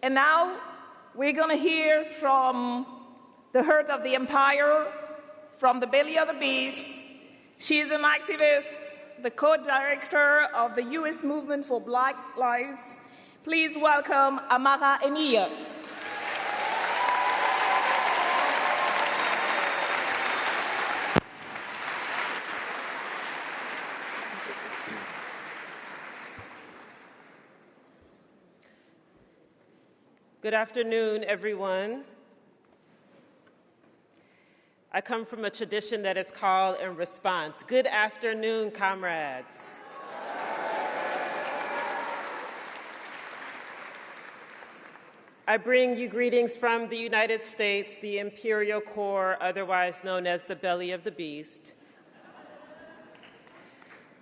And now we're going to hear from the heart of the empire, from the belly of the beast. She is an activist, the co-director of the U.S. Movement for Black Lives. Please welcome Amara Enyia. Good afternoon, everyone. I come from a tradition that is call and response. Good afternoon, comrades. I bring you greetings from the United States, the Imperial Core, otherwise known as the belly of the beast.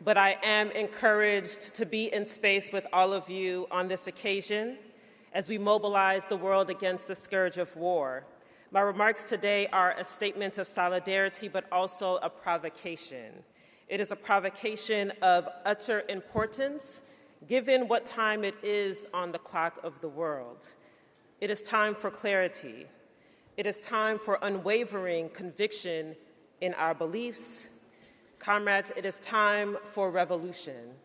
But I am encouraged to be in space with all of you on this occasion as we mobilize the world against the scourge of war. My remarks today are a statement of solidarity, but also a provocation. It is a provocation of utter importance, given what time it is on the clock of the world. It is time for clarity. It is time for unwavering conviction in our beliefs. Comrades, it is time for revolution.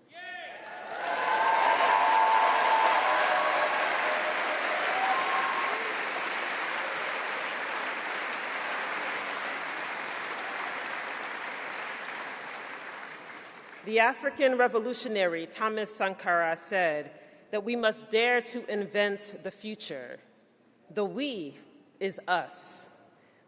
The African revolutionary Thomas Sankara said that we must dare to invent the future. The we is us.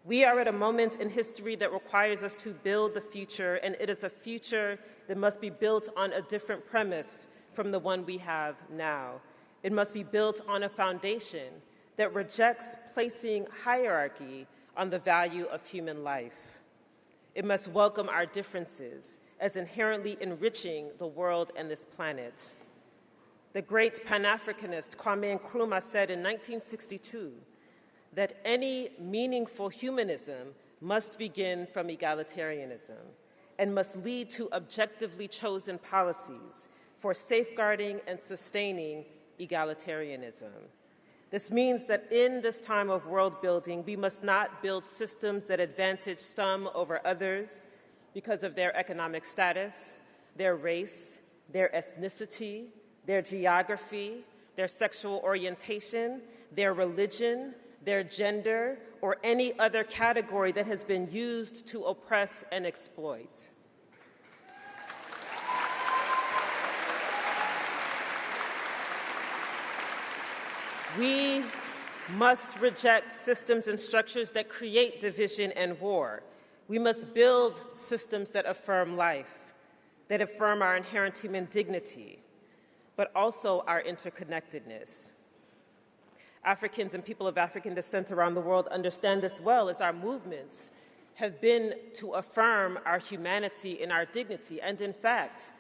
We are at a moment in history that requires us to build the future, and it is a future that must be built on a different premise from the one we have now. It must be built on a foundation that rejects placing hierarchy on the value of human life. It must welcome our differences as inherently enriching the world and this planet. The great Pan-Africanist Kwame Nkrumah said in 1962 that any meaningful humanism must begin from egalitarianism and must lead to objectively chosen policies for safeguarding and sustaining egalitarianism. This means that in this time of world building, we must not build systems that advantage some over others because of their economic status, their race, their ethnicity, their geography, their sexual orientation, their religion, their gender, or any other category that has been used to oppress and exploit. We must reject systems and structures that create division and war. We must build systems that affirm life, that affirm our inherent human dignity, but also our interconnectedness. Africans and people of African descent around the world understand this well, as our movements have been to affirm our humanity and our dignity. And in fact,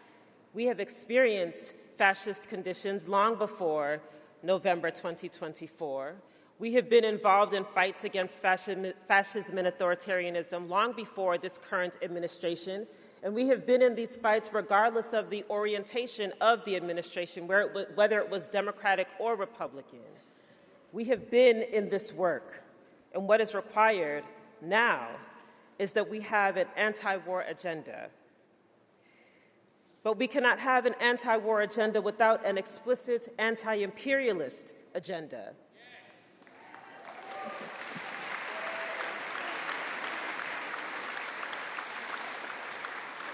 we have experienced fascist conditions long before November 2024. We have been involved in fights against fascism and authoritarianism long before this current administration, and we have been in these fights regardless of the orientation of the administration, whether it was Democratic or Republican. We have been in this work, and what is required now is that we have an anti-war agenda. But we cannot have an anti-war agenda without an explicit anti-imperialist agenda.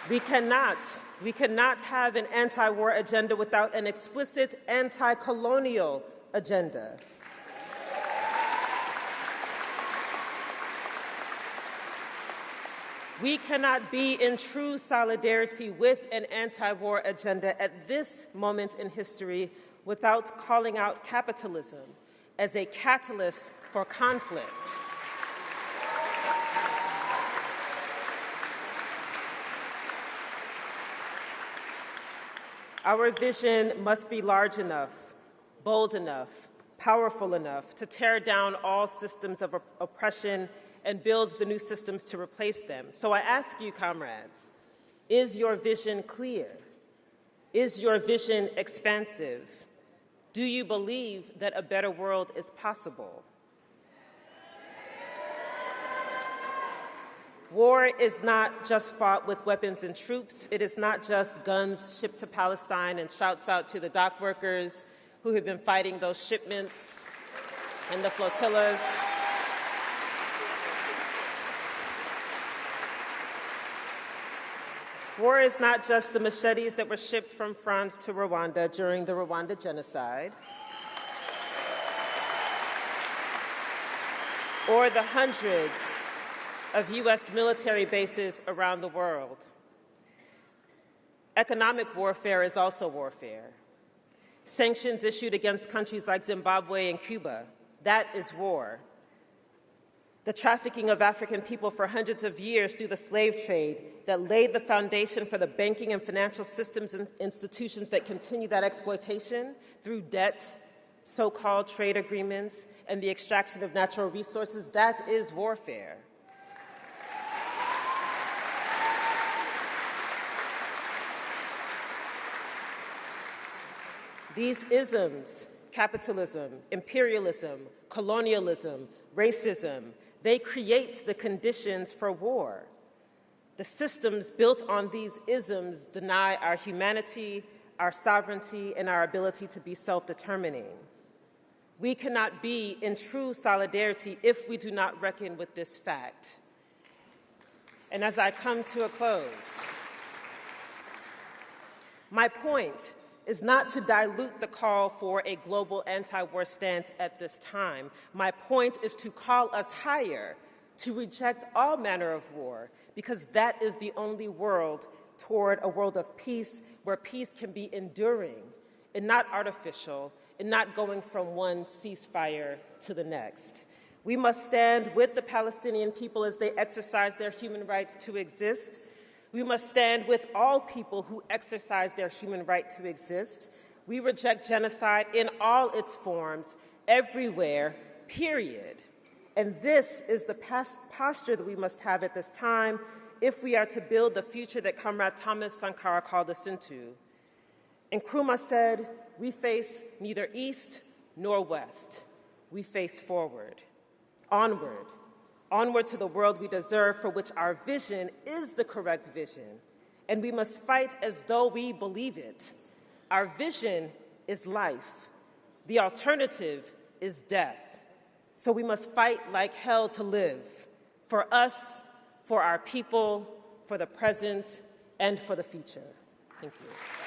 We cannot have an anti-war agenda without an explicit anti-colonial agenda. We cannot be in true solidarity with an anti-war agenda at this moment in history without calling out capitalism as a catalyst for conflict. Our vision must be large enough, bold enough, powerful enough to tear down all systems of oppression and build the new systems to replace them. So I ask you, comrades, is your vision clear? Is your vision expansive? Do you believe that a better world is possible? War is not just fought with weapons and troops. It is not just guns shipped to Palestine, and shouts out to the dock workers who have been fighting those shipments and the flotillas. War is not just the machetes that were shipped from France to Rwanda during the Rwanda genocide, or the hundreds of U.S. military bases around the world. Economic warfare is also warfare. Sanctions issued against countries like Zimbabwe and Cuba, that is war. The trafficking of African people for hundreds of years through the slave trade that laid the foundation for the banking and financial systems and institutions that continue that exploitation through debt, so-called trade agreements, and the extraction of natural resources, that is warfare. These isms, capitalism, imperialism, colonialism, racism, they create the conditions for war. The systems built on these isms deny our humanity, our sovereignty, and our ability to be self-determining. We cannot be in true solidarity if we do not reckon with this fact. And as I come to a close, my point is not to dilute the call for a global anti-war stance at this time. My point is to call us higher, to reject all manner of war, because that is the only world toward a world of peace, where peace can be enduring and not artificial and not going from one ceasefire to the next. We must stand with the Palestinian people as they exercise their human rights to exist. We must stand with all people who exercise their human right to exist. We reject genocide in all its forms, everywhere, period. And this is the posture that we must have at this time if we are to build the future that Comrade Thomas Sankara called us into. Nkrumah said, "We face neither east nor west. We face forward, onward. Onward to the world we deserve, for which our vision is the correct vision, and we must fight as though we believe it. Our vision is life. The alternative is death. So we must fight like hell to live, for us, for our people, for the present, and for the future." Thank you.